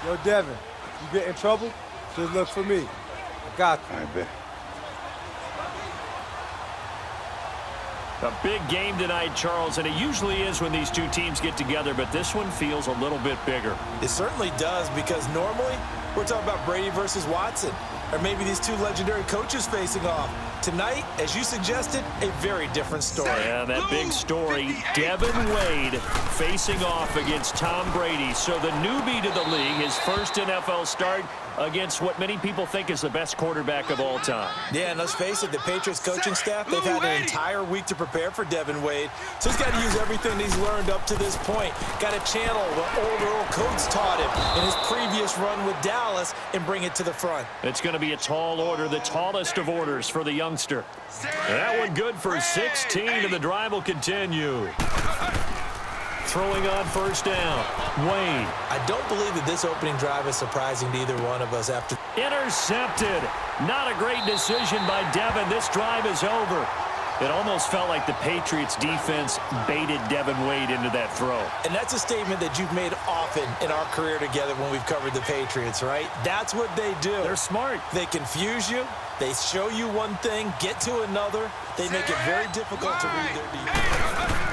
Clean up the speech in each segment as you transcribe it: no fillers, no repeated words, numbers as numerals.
Yo, Devin, you get in trouble? Just look for me. I got you. I bet. A big game tonight, Charles, and it usually is when these two teams get together, but this one feels a little bit bigger. It certainly does, because normally we're talking about Brady versus Watson, or maybe these two legendary coaches facing off. Tonight, as you suggested, a very different story. Yeah, that big story, Devin Wade facing off against Tom Brady. So the newbie to the league, his first NFL start against what many people think is the best quarterback of all time. Yeah, and let's face it, the Patriots coaching staff, they've had an entire week to prepare for Devin Wade. So he's got to use everything he's learned up to this point. Got to channel what old Earl Coates taught him in his previous run with Dallas and bring it to the front. It's going to be a tall order, the tallest of orders for the youngster. That one good for 16, and the drive will continue. Throwing on first down. Wade. I don't believe that this opening drive is surprising to either one of us after. Intercepted. Not a great decision by Devin. This drive is over. It almost felt like the Patriots defense baited Devin Wade into that throw. And that's a statement that you've made often in our career together when we've covered the Patriots, right? That's what they do. They're smart. They confuse you. They show you one thing, get to another. They make it very difficult to read their defense.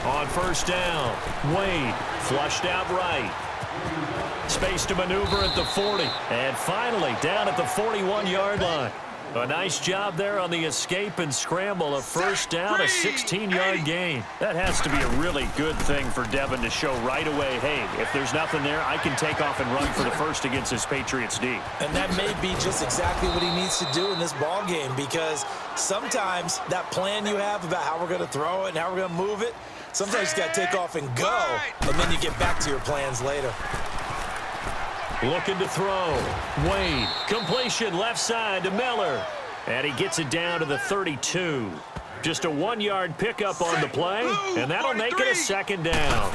On first down, Wade flushed out right. Space to maneuver at the 40. And finally, down at the 41-yard line. A nice job there on the escape and scramble. A first down, a 16-yard gain. That has to be a really good thing for Devin to show right away, hey, if there's nothing there, I can take off and run for the first against this Patriots D. And that may be just exactly what he needs to do in this ball game, because sometimes that plan you have about how we're going to throw it and how we're going to move it, sometimes you got to take off and go, and then you get back to your plans later. Looking to throw. Wade. Completion left side to Miller. And he gets it down to the 32. Just a 1-yard pickup on the play, and that'll make it a second down.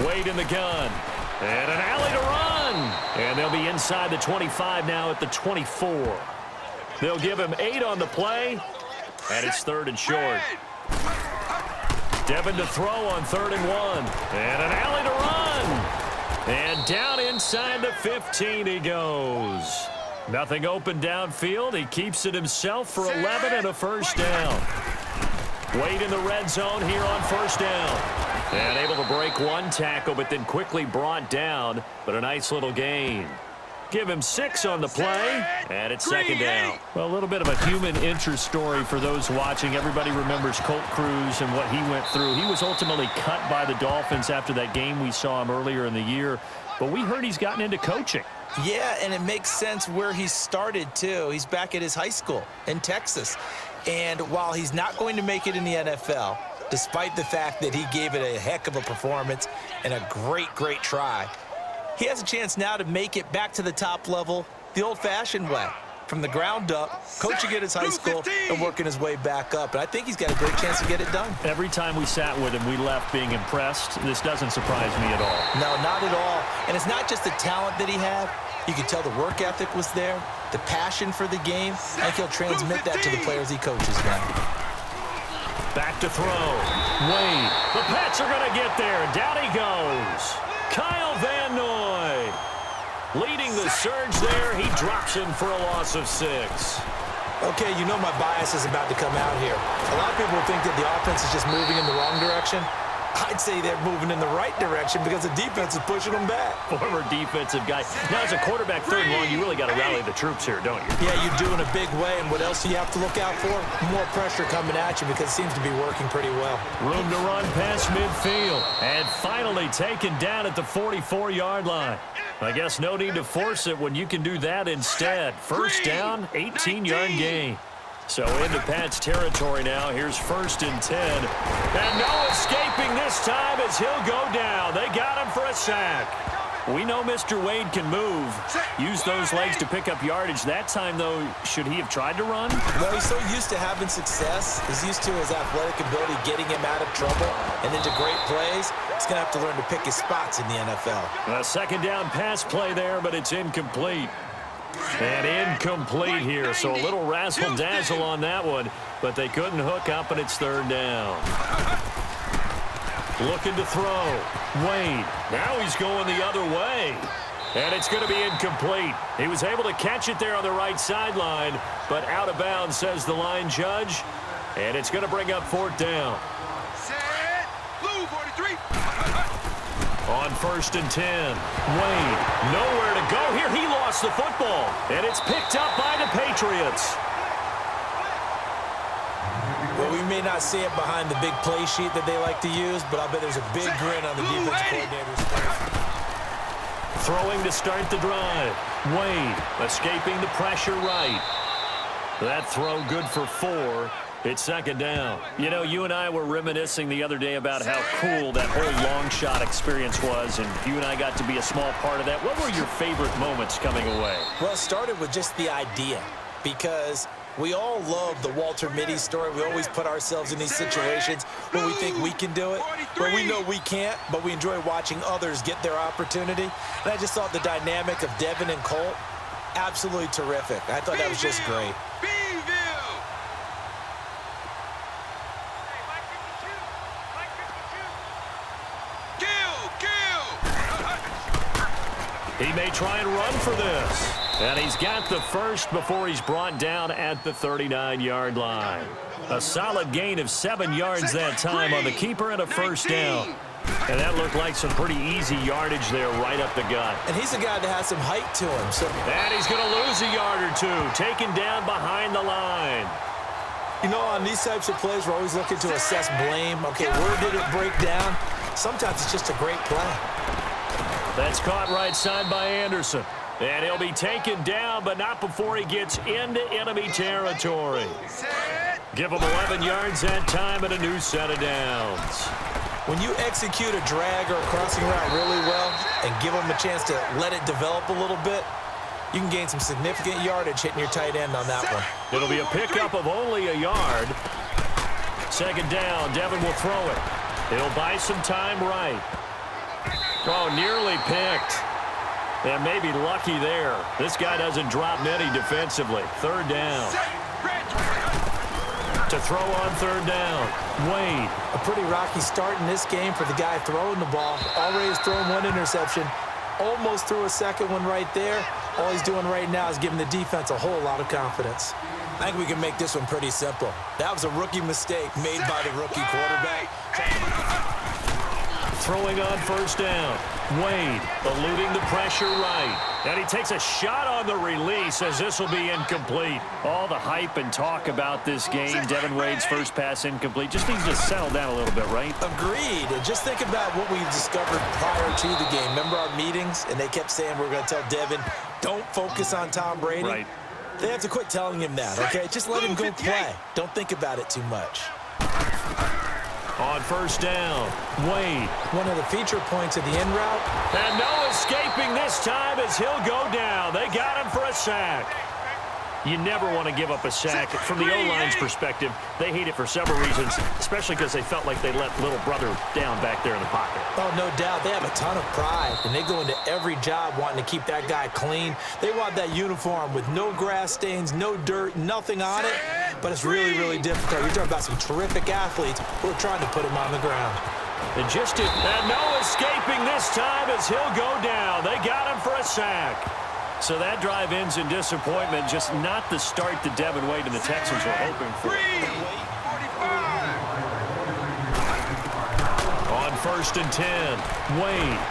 Wade in the gun. And an alley to run. And they'll be inside the 25 now at the 24. They'll give him 8 on the play, and it's 3rd and short. Devin to throw on 3rd and 1. And an alley to run. And down inside the 15 he goes. Nothing open downfield. He keeps it himself for 11 and a first down. Wade in the red zone here on first down. And able to break one tackle, but then quickly brought down. But a nice little gain. Give him 6 on the play, and it's second down. Well, a little bit of a human interest story for those watching. Everybody remembers Colt Cruz and what he went through. He was ultimately cut by the Dolphins after that game we saw him earlier in the year. But we heard he's gotten into coaching. Yeah, and it makes sense where he started, too. He's back at his high school in Texas. And while he's not going to make it in the NFL, despite the fact that he gave it a heck of a performance and a great, great try, he has a chance now to make it back to the top level the old-fashioned way, from the ground up, coaching at his high school and working his way back up. And I think he's got a great chance to get it done. Every time we sat with him, we left being impressed. This doesn't surprise me at all. No, not at all. And it's not just the talent that he had. You could tell the work ethic was there, the passion for the game. I think he'll transmit that to the players he coaches now. Back to throw. Wade. The Pats are going to get there. Down he goes. Kyle Van Noy leading the surge there. He drops in for a loss of 6. Okay, you know my bias is about to come out here. A lot of people think that the offense is just moving in the wrong direction. I'd say they're moving in the right direction because the defense is pushing them back. Former defensive guy. Now, as a quarterback, 3rd and 1, you really got to rally the troops here, don't you? Yeah, you do in a big way. And what else do you have to look out for? More pressure coming at you because it seems to be working pretty well. Room to run past midfield. And finally taken down at the 44-yard line. I guess no need to force it when you can do that instead. First down, 18-yard gain. So into Pat's territory now. Here's 1st and 10. And no escaping this time as he'll go down. They got him for a sack. We know Mr. Wade can move. Use those legs to pick up yardage. That time, though, should he have tried to run? Well, he's so used to having success. He's used to his athletic ability getting him out of trouble and into great plays. He's going to have to learn to pick his spots in the NFL. A second down pass play there, but it's incomplete. And incomplete here, so a little razzle-dazzle on that one, but they couldn't hook up, and it's 3rd down. Looking to throw. Wade. Now he's going the other way. And it's going to be incomplete. He was able to catch it there on the right sideline, but out of bounds, says the line judge. And it's going to bring up 4th down. Set. Blue 43. On 1st and 10. Wade, nowhere to go here. He lost the football. And it's picked up by the Patriots. Well, we may not see it behind the big play sheet that they like to use, but I bet there's a big grin on the defense coordinator's face. Throwing to start the drive. Wade escaping the pressure right. That throw good for 4. It's 2nd down. You know, you and I were reminiscing the other day about how cool that whole long shot experience was, and you and I got to be a small part of that. What were your favorite moments coming away? Well, it started with just the idea, because we all love the Walter Mitty story. We always put ourselves in these situations where we think we can do it, where we know we can't, but we enjoy watching others get their opportunity. And I just thought the dynamic of Devin and Colt, absolutely terrific. I thought that was just great. He may try and run for this. And he's got the first before he's brought down at the 39-yard line. A solid gain of 7 yards that time on the keeper and a 1st down. And that looked like some pretty easy yardage there right up the gut. And he's a guy that has some height to him. And he's going to lose a yard or 2, taken down behind the line. You know, on these types of plays, we're always looking to assess blame. Okay, where did it break down? Sometimes it's just a great play. That's caught right side by Anderson. And he'll be taken down, but not before he gets into enemy territory. Give him 11 yards that time and a new set of downs. When you execute a drag or a crossing route really well and give them a chance to let it develop a little bit, you can gain some significant yardage hitting your tight end on that one. It'll be a pickup of only a yard. 2nd down, Devin will throw it. It'll buy some time right. Oh, nearly picked. And maybe lucky there. This guy doesn't drop many defensively. 3rd down. To throw on 3rd down. Wade. A pretty rocky start in this game for the guy throwing the ball. Already has thrown 1 interception. Almost threw a 2nd one right there. All he's doing right now is giving the defense a whole lot of confidence. I think we can make this one pretty simple. That was a rookie mistake made by the rookie quarterback. Throwing on 1st down. Wade eluding the pressure right. And he takes a shot on the release as this will be incomplete. All the hype and talk about this game. Devin Wade's first pass incomplete. Just needs to settle down a little bit, right? Agreed. And just think about what we discovered prior to the game. Remember our meetings? And they kept saying we're going to tell Devin, don't focus on Tom Brady. Right. They have to quit telling him that, okay? Just let him go play. Don't think about it too much. On 1st down, Wade. One of the feature points of the end route. And no escaping this time as he'll go down. They got him for a sack. You never want to give up a sack. From the O-line's perspective, they hate it for several reasons, especially because they felt like they let little brother down back there in the pocket. Oh, no doubt. They have a ton of pride, and they go into every job wanting to keep that guy clean. They want that uniform with no grass stains, no dirt, nothing on it, but it's really, really difficult. You're talking about some terrific athletes who are trying to put him on the ground. And no escaping this time as he'll go down. They got him for a sack. So that drive ends in disappointment, just not the start that Devin Wade and the Texans were hoping for. On 1st and 10, Wade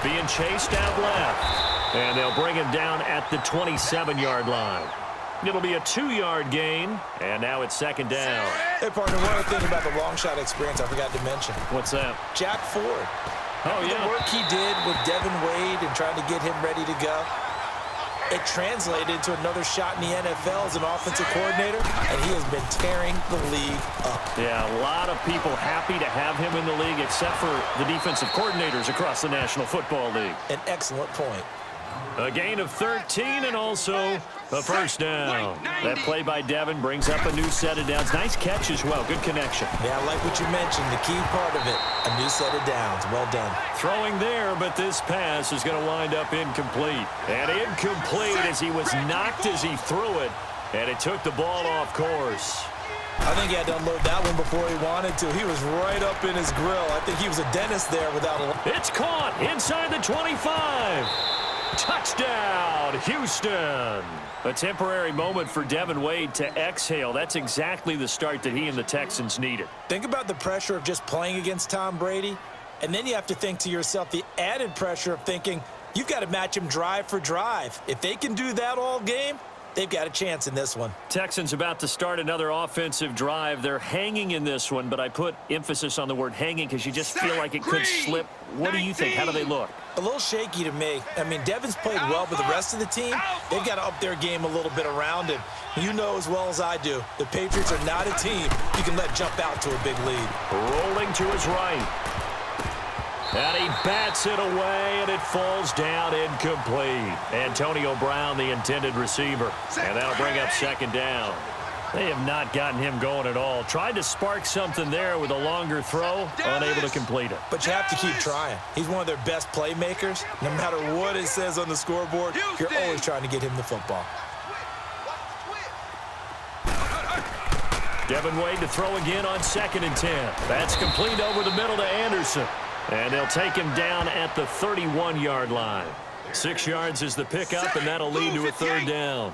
being chased out left. And they'll bring him down at the 27-yard line. It'll be a 2-yard gain, and now it's 2nd down. Hey, partner, one other thing about the long shot experience I forgot to mention. What's that? Jack Ford. Oh, yeah. The work he did with Devin Wade and trying to get him ready to go. It translated into another shot in the NFL as an offensive coordinator, and he has been tearing the league up. Yeah, a lot of people happy to have him in the league, except for the defensive coordinators across the National Football League. An excellent point. A gain of 13 and also a 1st down. That play by Devin brings up a new set of downs. Nice catch as well. Good connection. Yeah, I like what you mentioned. The key part of it, a new set of downs. Well done. Throwing there, but this pass is going to wind up incomplete. And incomplete as he was knocked as he threw it. And it took the ball off course. I think he had to unload that one before he wanted to. He was right up in his grill. I think he was a dentist there without a... It's caught inside the 25. Touchdown, Houston. A temporary moment for Devin Wade to exhale. That's exactly the start that he and the Texans needed. Think about the pressure of just playing against Tom Brady, and then you have to think to yourself the added pressure of thinking you've got to match him drive for drive. If they can do that all game, they've got a chance in this one. Texans about to start another offensive drive. They're hanging in this one, but I put emphasis on the word hanging because you just feel like it could slip. What do you think? How do they look? A little shaky to me. I mean, Devin's played well, but the rest of the team, they've got to up their game a little bit around him. You know as well as I do, the Patriots are not a team you can let jump out to a big lead. Rolling to his right. And he bats it away, and it falls down incomplete. Antonio Brown, the intended receiver. And that'll bring up second down. They have not gotten him going at all. Tried to spark something there with a longer throw, unable to complete it. But you have to keep trying. He's one of their best playmakers. No matter what it says on the scoreboard, you're always trying to get him the football. Devin Wade to throw again on 2nd and 10. That's complete over the middle to Anderson. And they'll take him down at the 31-yard line. 6 yards is the pickup, and that'll lead to a 3rd down.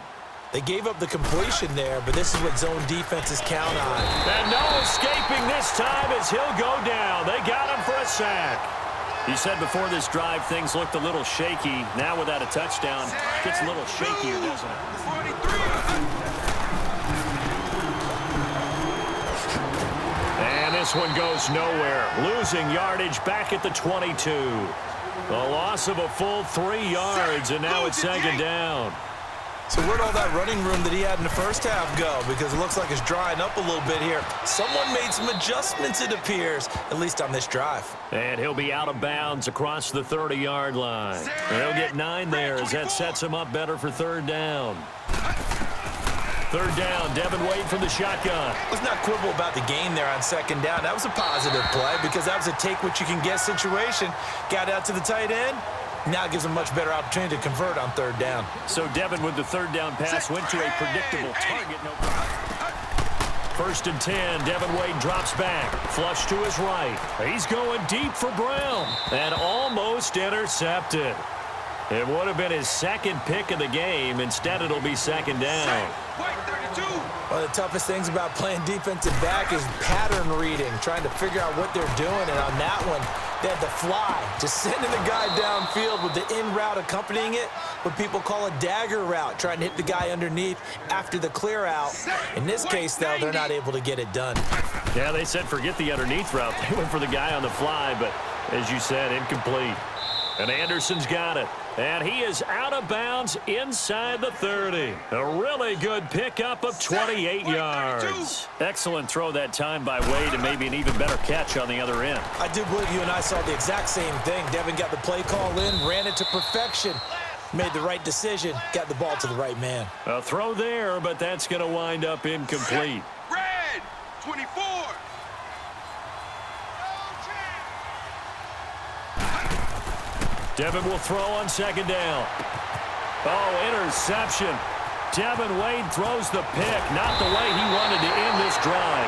They gave up the completion there, but this is what zone defenses count on. And no escaping this time as he'll go down. They got him for a sack. He said before this drive things looked a little shaky. Now without a touchdown, it gets a little shakier, doesn't it? And this one goes nowhere. Losing yardage back at the 22. A loss of a full 3 yards, and now it's 2nd down. So where'd all that running room that he had in the first half go? Because it looks like it's drying up a little bit here. Someone made some adjustments, it appears, at least on this drive. And he'll be out of bounds across the 30-yard line. And he'll get 9 there as that sets him up better for 3rd down. 3rd down, Devin Wade from the shotgun. Let's not quibble about the gain there on 2nd down. That was a positive play because that was a take-what-you-can-get situation. Got out to the tight end. Now it gives him a much better opportunity to convert on 3rd down. So Devin with the 3rd down pass went to a predictable target. No problem. 1st and 10, Devin Wade drops back. Flush to his right. He's going deep for Brown. And almost intercepted. It would have been his 2nd pick of the game. Instead, it'll be 2nd down. One of the toughest things about playing defensive back is pattern reading, trying to figure out what they're doing. And on that one, they had the fly, just sending the guy downfield with the in route accompanying it, what people call a dagger route, trying to hit the guy underneath after the clear out. In this case, though, they're not able to get it done. Yeah, they said forget the underneath route. They went for the guy on the fly, but as you said, incomplete. And Anderson's got it. And he is out of bounds inside the 30. A really good pickup of 28 yards. Excellent throw that time by Wade, and maybe an even better catch on the other end. I do believe you and I saw the exact same thing. Devin got the play call in, ran it to perfection, made the right decision, got the ball to the right man. A throw there, but that's going to wind up incomplete. Red, 24. Devin will throw on 2nd down. Oh, interception. Devin Wade throws the pick. Not the way he wanted to end this drive.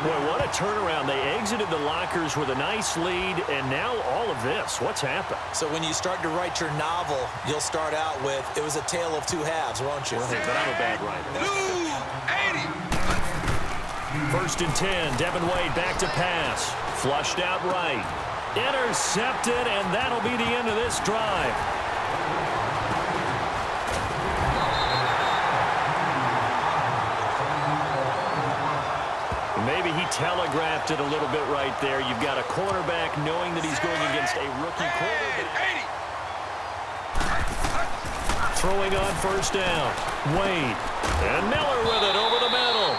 Boy, what a turnaround. They exited the lockers with a nice lead, and now all of this. What's happened? So when you start to write your novel, you'll start out with, it was a tale of 2 halves, won't you? Right, but I'm a bad writer. 1st and 10, Devin Wade back to pass. Flushed out right. Intercepted, and that'll be the end of this drive. Maybe he telegraphed it a little bit right there. You've got a quarterback knowing that he's going against a rookie quarterback. Throwing on 1st down. Wade. And Miller with it over the middle.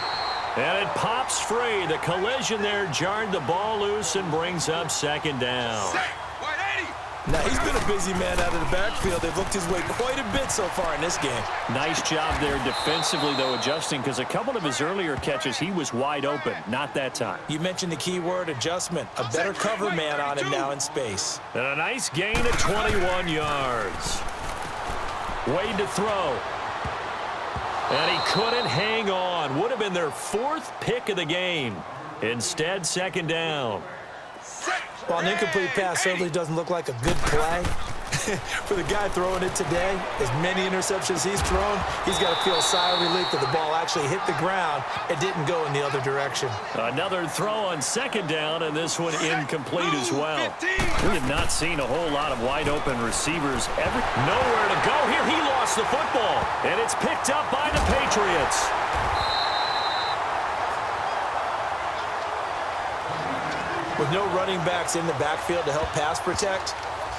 And it pops free. The collision there jarred the ball loose and brings up 2nd down. Now, he's been a busy man out of the backfield. They've looked his way quite a bit so far in this game. Nice job there defensively, though, adjusting, because a couple of his earlier catches, he was wide open. Not that time. You mentioned the key word, adjustment. A better cover man on him now in space. And a nice gain of 21 yards. Wade to throw. And he couldn't hang on. Would have been their 4th pick of the game. Instead, 2nd down. Well, an incomplete pass certainly doesn't look like a good play. For the guy throwing it today, as many interceptions he's thrown, he's got to feel a sigh of relief that the ball actually hit the ground and didn't go in the other direction. Another throw on second down, and this one incomplete as well. We have not seen a whole lot of wide-open receivers ever. Nowhere to go here. He lost the football, and it's picked up by the Patriots. With no running backs in the backfield to help pass protect,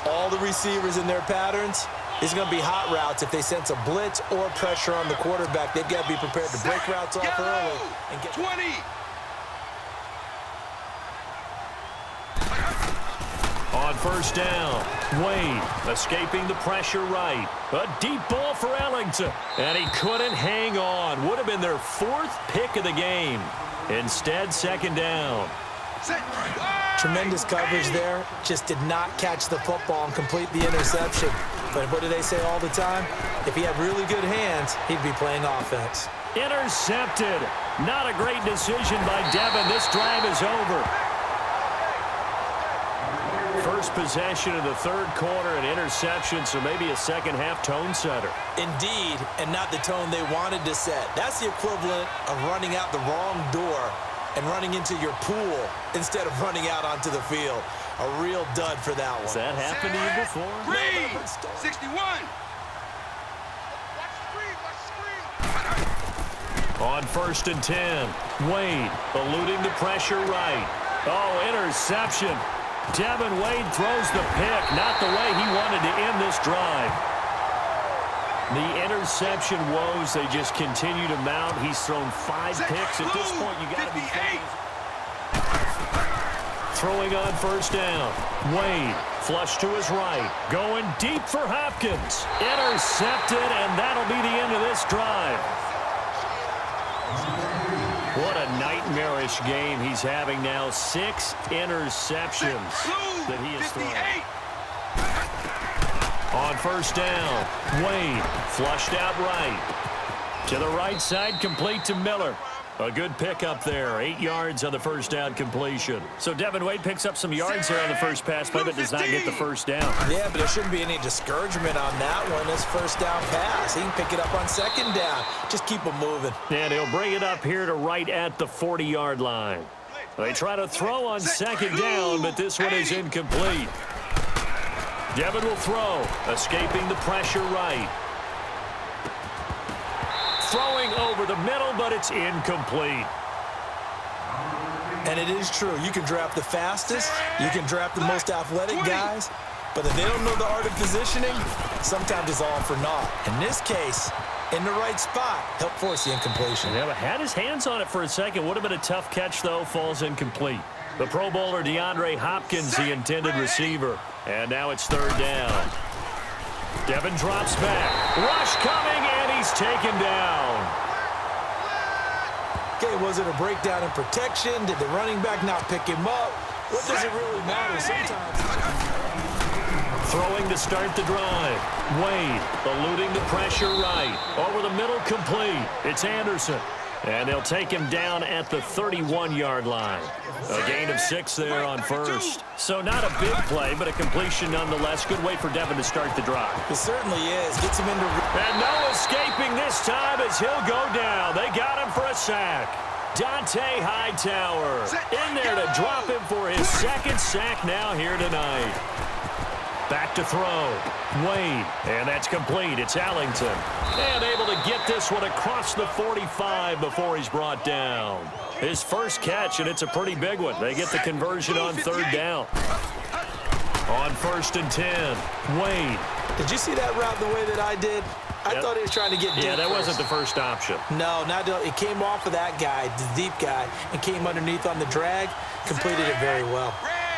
all the receivers in their patterns, it's going to be hot routes. If they sense a blitz or pressure on the quarterback, they've got to be prepared to break routes off early and get 20. On first down, Wade escaping the pressure right. A deep ball for Ellington, and he couldn't hang on. Would have been their fourth pick of the game. Instead, second down. Tremendous coverage there. Just did not catch the football and complete the interception. But what do they say all the time? If he had really good hands, he'd be playing offense. Intercepted. Not a great decision by Devin. This drive is over. First possession of the third quarter, an interception, so maybe a second-half tone setter. Indeed, and not the tone they wanted to set. That's the equivalent of running out the wrong door and running into your pool instead of running out onto the field. A real dud for that one. Has that happened to you before? Green, 61. On first and 10, Wade eluding the pressure right. Oh, interception. Devin Wade throws the pick, not the way he wanted to end this drive. The interception woes, they just continue to mount. He's thrown 5 picks. At this point, you got to be thinking. Throwing on first down. Wade, flush to his right. Going deep for Hopkins. Intercepted, and that'll be the end of this drive. What a nightmarish game he's having now. 6 interceptions that he has thrown. On first down, Wade flushed out right. To the right side, complete to Miller. A good pickup there. 8 yards on the first down completion. So Devin Wade picks up some yards there on the first pass play, but does not get the first down. Yeah, but there shouldn't be any discouragement on that one. This first down pass, he can pick it up on second down. Just keep him moving. And he'll bring it up here to right at the 40-yard line. They try to throw on second down, but this one is incomplete. Devin will throw, escaping the pressure right. Throwing over the middle, but it's incomplete. And it is true. You can draft the fastest. You can draft the most athletic guys. But if they don't know the art of positioning, sometimes it's all for naught. In this case, in the right spot, help force the incompletion. Yeah, but had his hands on it for a second. Would have been a tough catch, though. Falls incomplete. The Pro Bowler DeAndre Hopkins, the intended receiver. And now it's third down. Devin drops back. Rush coming, and he's taken down. Okay, was it a breakdown in protection? Did the running back not pick him up? What does it really matter sometimes? Throwing to start the drive. Wade eluding the pressure right. Over the middle, complete. It's Anderson. And they'll take him down at the 31-yard line. A gain of 6 there on first. So not a big play, but a completion nonetheless. Good way for Devin to start the drive. It certainly is. Gets him into... And no escaping this time as he'll go down. They got him for a sack. Dante Hightower in there to drop him for his second sack now here tonight. Back to throw. Wade. And that's complete. It's Ellington. And able to get this one across the 45 before he's brought down. His first catch, and it's a pretty big one. They get the conversion on third down. On first and 10. Wade. Did you see that route the way that I did? I thought he was trying to get deep. Yeah, that first. wasn't the first option. No, it came off of that guy, the deep guy, and came underneath on the drag. Completed it very well.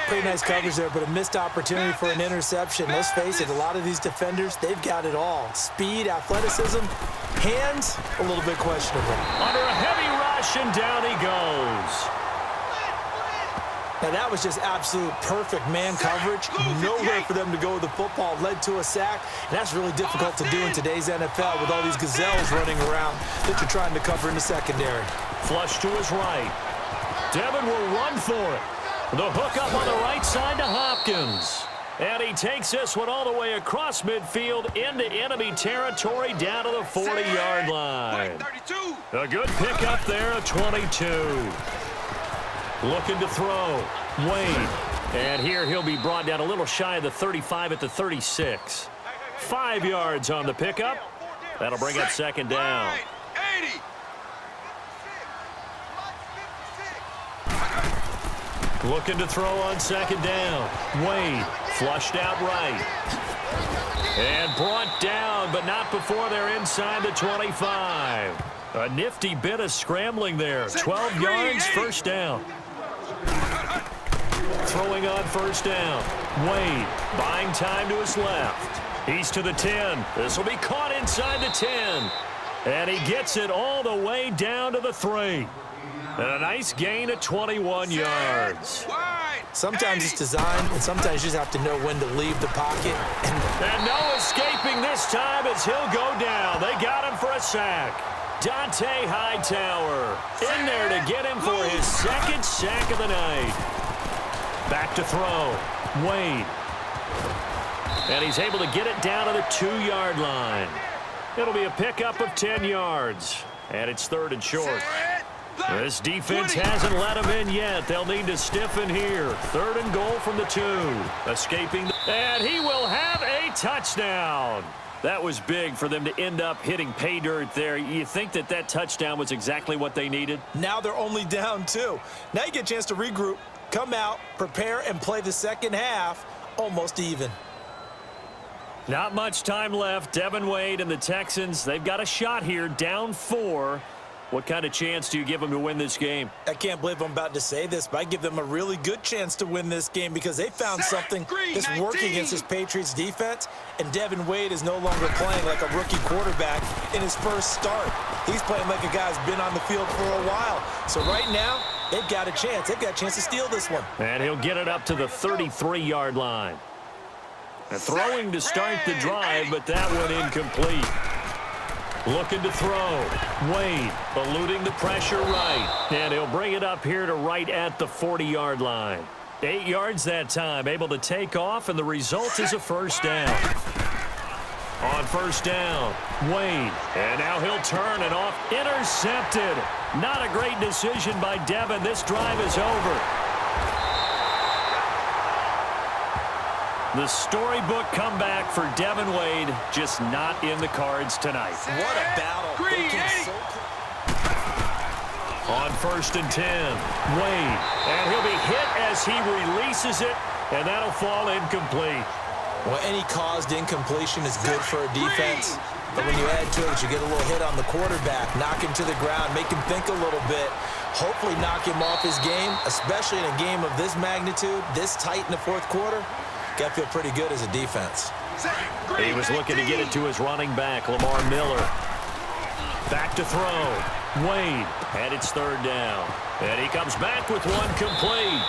Pretty nice coverage there, but a missed opportunity for an interception. Let's face it, a lot of these defenders, they've got it all. Speed, athleticism, hands, a little bit questionable. Under a heavy rush, and down he goes. Now, that was just absolute perfect man coverage. Nowhere for them to go with the football. Led to a sack. And that's really difficult to do in today's NFL with all these gazelles running around that you're trying to cover in the secondary. Flush to his right. Devin will run for it. The hook up on the right side to Hopkins. And he takes this one all the way across midfield into enemy territory down to the 40-yard line. A good pickup there, a 22. Looking to throw. Wade. And here he'll be brought down a little shy of the 35 at the 36. 5 yards on the pickup. That'll bring up second down. 80. Looking to throw on second down. Wade flushed out right. And brought down, but not before they're inside the 25. A nifty bit of scrambling there. 12 yards, first down. Throwing on first down. Wade buying time to his left. He's to the 10. This will be caught inside the 10. And he gets it all the way down to the 3. And a nice gain of 21 yards. Sometimes it's designed, and sometimes you just have to know when to leave the pocket. And no escaping this time as he'll go down. They got him for a sack. Dante Hightower in there to get him for his second sack of the night. Back to throw. Wade. And he's able to get it down to the 2-yard line. It'll be a pickup of 10 yards. And it's third and short. This defense hasn't let him in yet. They'll need to stiffen here. Third and goal from the 2. Escaping. And he will have a touchdown. That was big for them to end up hitting pay dirt there. You think that that touchdown was exactly what they needed? Now they're only down 2. Now you get a chance to regroup, come out, prepare, and play the second half almost even. Not much time left. Devin Wade and the Texans, they've got a shot here, down 4. What kind of chance do you give them to win this game? I can't believe I'm about to say this, but I give them a really good chance to win this game because they found something that's working against this Patriots defense, and Devin Wade is no longer playing like a rookie quarterback in his first start. He's playing like a guy who's been on the field for a while. So right now, they've got a chance. They've got a chance to steal this one. And he'll get it up to the 33-yard line. And throwing to start the drive, but that one incomplete. Looking to throw. Wade eluding the pressure right. And he'll bring it up here to right at the 40-yard line. 8 yards that time, able to take off, and the result is a first down. On first down, Wade. And now he'll turn and off. Intercepted. Not a great decision by Devin. This drive is over. The storybook comeback for Devin Wade, just not in the cards tonight. What a battle. On first and 10, Wade. And he'll be hit as he releases it, and that'll fall incomplete. Well, any caused incompletion is good for a defense. But when you add to it, you get a little hit on the quarterback, knock him to the ground, make him think a little bit, hopefully knock him off his game, especially in a game of this magnitude, this tight in the fourth quarter. Got to feel pretty good as a defense. He was looking to get it to his running back, Lamar Miller. Back to throw. Wade. And it's third down. And he comes back with one complete.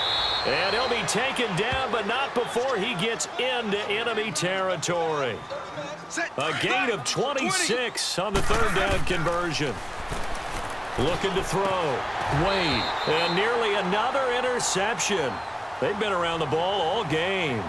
And he'll be taken down, but not before he gets into enemy territory. A gain of 26 on the third down conversion. Looking to throw. Wade. And nearly another interception. They've been around the ball all game.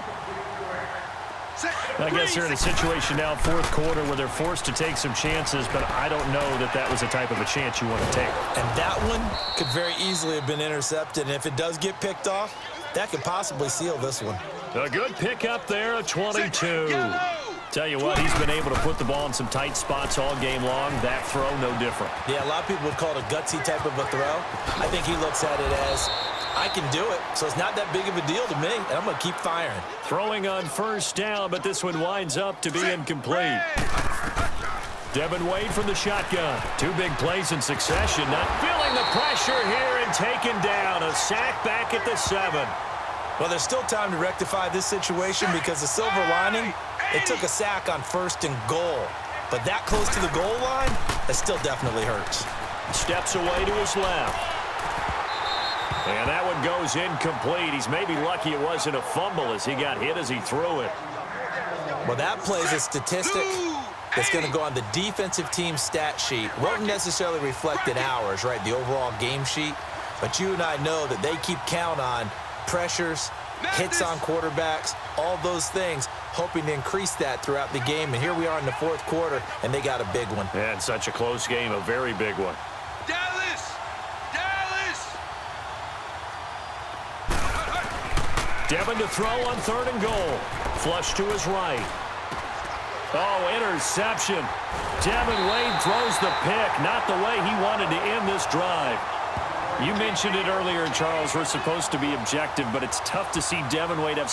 I guess they're in a situation now, fourth quarter, where they're forced to take some chances, but I don't know that that was the type of a chance you want to take. And that one could very easily have been intercepted, and if it does get picked off, that could possibly seal this one. A good pickup there, a 22. Tell you what, he's been able to put the ball in some tight spots all game long. That throw, no different. Yeah, a lot of people would call it a gutsy type of a throw. I think he looks at it as, I can do it, so it's not that big of a deal to me, and I'm going to keep firing. Throwing on first down, but this one winds up to be incomplete. Devin Wade from the shotgun. 2 big plays in succession. Not feeling the pressure here and taken down. A sack back at the 7. Well, there's still time to rectify this situation because the silver lining, it took a sack on first and goal. But that close to the goal line, that still definitely hurts. Steps away to his left. And that one goes incomplete. He's maybe lucky it wasn't a fumble as he got hit as he threw it. Well, that plays a statistic that's going to go on the defensive team stat sheet. Won't necessarily reflect in ours, right, the overall game sheet. But you and I know that they keep count on pressures, hits on quarterbacks, all those things, hoping to increase that throughout the game. And here we are in the fourth quarter, and they got a big one. And such a close game, a very big one. Dallas! Dallas! Devin to throw on 3rd and goal. Flush to his right. Oh, interception. Devin Wade throws the pick. Not the way he wanted to end this drive. You mentioned it earlier, Charles. We're supposed to be objective, but it's tough to see Devin Wade have